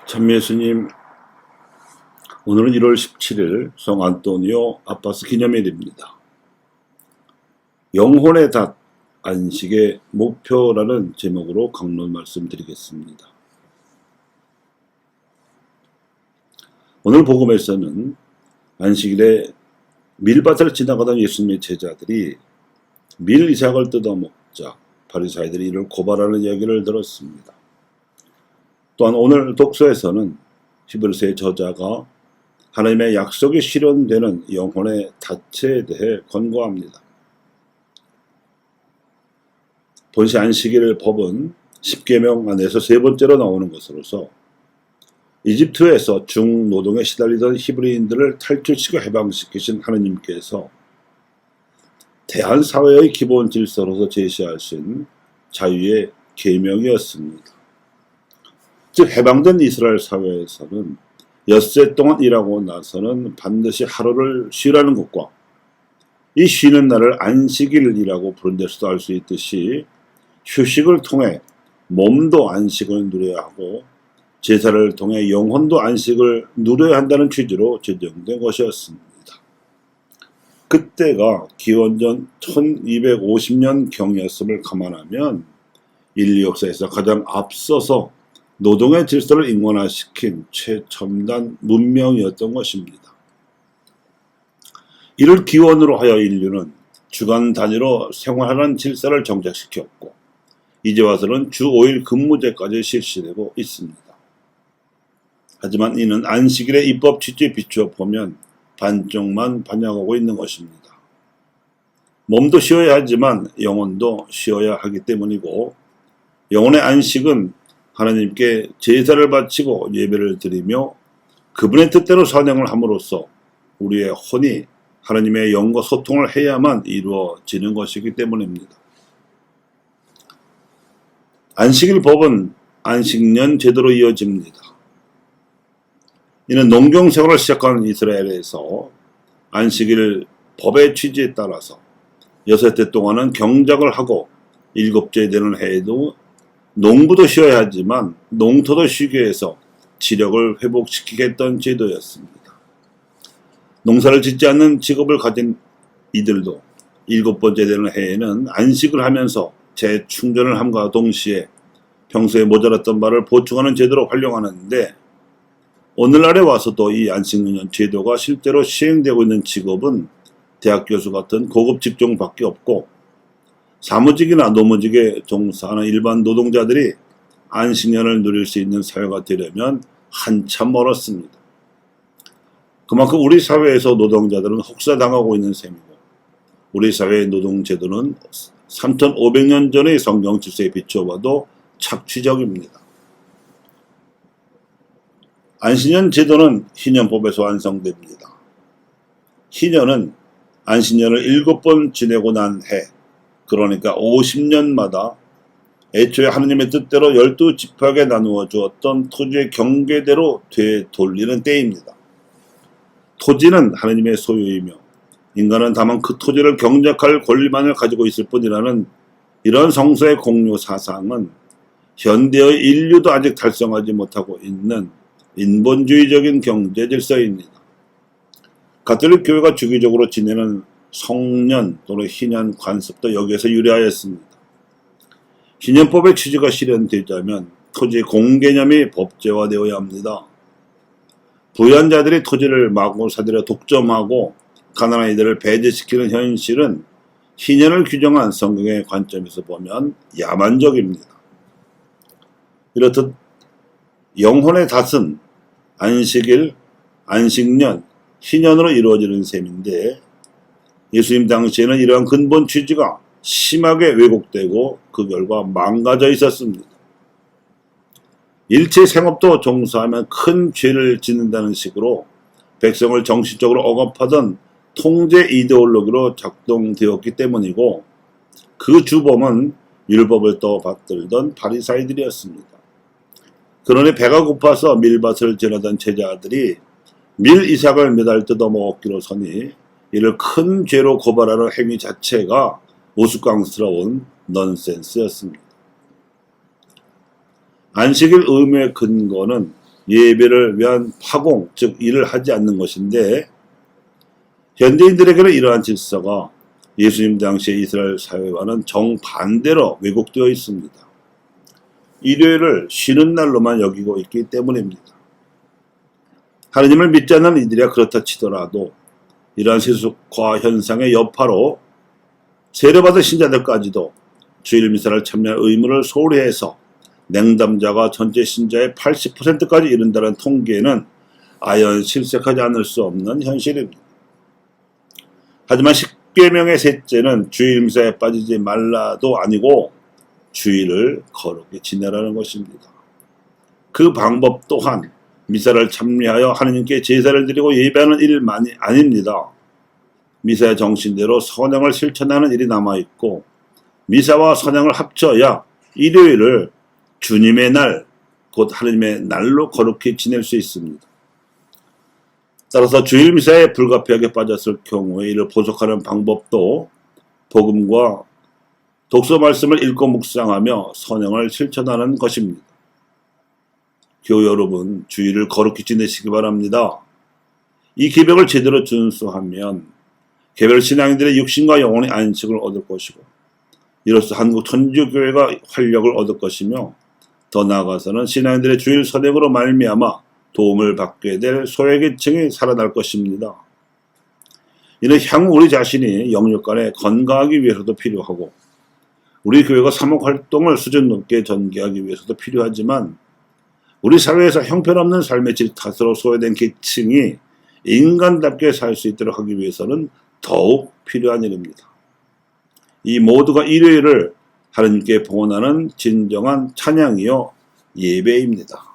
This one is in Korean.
참예수님, 오늘은 1월 17일 성 안토니오 아빠스 기념일입니다. 영혼의 닷 안식의 목표라는 제목으로 강론 말씀드리겠습니다. 오늘 복음에서는 안식일에 밀밭을 지나가던 예수님의 제자들이 밀 이삭을 뜯어먹자 바리사이들이 이를 고발하는 이야기를 들었습니다. 또한 오늘 독서에서는 히브리서의 저자가 하나님의 약속이 실현되는 영혼의 닷에 대해 권고합니다. 본시 안식일 법은 10계명 안에서 세 번째로 나오는 것으로서 이집트에서 중노동에 시달리던 히브리인들을 탈출시켜 해방시키신 하느님께서 대한사회의 기본 질서로서 제시하신 자유의 계명이었습니다. 즉 해방된 이스라엘 사회에서는 엿새 동안 일하고 나서는 반드시 하루를 쉬라는 것과 이 쉬는 날을 안식일이라고 부른 데서도 알 수 있듯이 휴식을 통해 몸도 안식을 누려야 하고 제사를 통해 영혼도 안식을 누려야 한다는 취지로 제정된 것이었습니다. 그때가 기원전 1250년 경이었음을 감안하면 인류 역사에서 가장 앞서서 노동의 질서를 인권화시킨 최첨단 문명이었던 것입니다. 이를 기원으로 하여 인류는 주간 단위로 생활하는 질서를 정착시켰고 이제 와서는 주 5일 근무제까지 실시되고 있습니다. 하지만 이는 안식일의 입법 취지에 비추어 보면 반쪽만 반영하고 있는 것입니다. 몸도 쉬어야 하지만 영혼도 쉬어야 하기 때문이고 영혼의 안식은 하나님께 제사를 바치고 예배를 드리며 그분의 뜻대로 선행을 함으로써 우리의 혼이 하나님의 영과 소통을 해야만 이루어지는 것이기 때문입니다. 안식일 법은 안식년 제도로 이어집니다. 이는 농경생활을 시작한 이스라엘에서 안식일 법의 취지에 따라서 6해 동안은 경작을 하고 7째 되는 해에도 농부도 쉬어야 하지만 농토도 쉬게 해서 지력을 회복시키겠다는 제도였습니다. 농사를 짓지 않는 직업을 가진 이들도 7번째 되는 해에는 안식을 하면서 재충전을 함과 동시에 평소에 모자랐던 바를 보충하는 제도로 활용하는데 오늘날에 와서도 이 안식년 제도가 실제로 시행되고 있는 직업은 대학 교수 같은 고급 직종밖에 없고 사무직이나 노무직에 종사하는 일반 노동자들이 안식년을 누릴 수 있는 사회가 되려면 한참 멀었습니다. 그만큼 우리 사회에서 노동자들은 혹사당하고 있는 셈이고 우리 사회의 노동제도는 3500년 전의 성경 질서에 비춰봐도 착취적입니다. 안식년 제도는 희년법에서 완성됩니다. 희년은 안식년을 7번 지내고 난 해, 그러니까 50년마다 애초에 하느님의 뜻대로 12지파에게 나누어 주었던 토지의 경계대로 되돌리는 때입니다. 토지는 하느님의 소유이며 인간은 다만 그 토지를 경작할 권리만을 가지고 있을 뿐이라는 이런 성서의 공유 사상은 현대의 인류도 아직 달성하지 못하고 있는 인본주의적인 경제 질서입니다. 가톨릭 교회가 주기적으로 지내는 성년 또는 희년 관습도 여기에서 유래하였습니다. 희년법의 취지가 실현되자면 토지 공개념이 법제화되어야 합니다. 부유한 자들이 토지를 마구 사들여 독점하고 가난한 이들을 배제시키는 현실은 희년을 규정한 성경의 관점에서 보면 야만적입니다. 이렇듯 영혼의 닷은 안식일, 안식년, 희년으로 이루어지는 셈인데 예수님 당시에는 이러한 근본 취지가 심하게 왜곡되고 그 결과 망가져 있었습니다. 일체 생업도 종사하면 큰 죄를 짓는다는 식으로 백성을 정신적으로 억압하던 통제 이데올로기로 작동되었기 때문이고 그 주범은 율법을 떠받들던 바리사이들이었습니다. 그러니 배가 고파서 밀밭을 지나던 제자들이 밀 이삭을 매달 뜯어먹기로 서니 이를 큰 죄로 고발하는 행위 자체가 우스꽝스러운 넌센스였습니다. 안식일 의무의 근거는 예배를 위한 파공, 즉 일을 하지 않는 것인데, 현대인들에게는 이러한 질서가 예수님 당시의 이스라엘 사회와는 정반대로 왜곡되어 있습니다. 일요일을 쉬는 날로만 여기고 있기 때문입니다. 하느님을 믿지 않는 이들이야 그렇다 치더라도 이러한 세속화 현상의 여파로 세례받은 신자들까지도 주일 미사를 참여할 의무를 소홀히 해서 냉담자가 전체 신자의 80%까지 이른다는 통계는 아연 실색하지 않을 수 없는 현실입니다. 하지만 십계명의 셋째는 주일 미사에 빠지지 말라도 아니고 주일을 거룩히 지내라는 것입니다. 그 방법 또한 미사를 참여하여 하느님께 제사를 드리고 예배하는 일만이 아닙니다. 미사의 정신대로 선행을 실천하는 일이 남아있고, 미사와 선행을 합쳐야 일요일을 주님의 날, 곧 하느님의 날로 거룩히 지낼 수 있습니다. 따라서 주일 미사에 불가피하게 빠졌을 경우에 이를 보석하는 방법도 복음과 독서 말씀을 읽고 묵상하며 선행을 실천하는 것입니다. 교회 여러분, 주일을 거룩히 지내시기 바랍니다. 이 계명을 제대로 준수하면 개별 신앙인들의 육신과 영혼의 안식을 얻을 것이고, 이로써 한국 천주교회가 활력을 얻을 것이며, 더 나아가서는 신앙인들의 주일 선행으로 말미암아 도움을 받게 될 소외계층이 살아날 것입니다. 이는 향후 우리 자신이 영육 간에 건강하기 위해서도 필요하고, 우리 교회가 사목활동을 수준 높게 전개하기 위해서도 필요하지만, 우리 사회에서 형편없는 삶의 질 탓으로 소외된 계층이 인간답게 살 수 있도록 하기 위해서는 더욱 필요한 일입니다. 이 모두가 일요일을 하느님께 봉헌하는 진정한 찬양이요 예배입니다.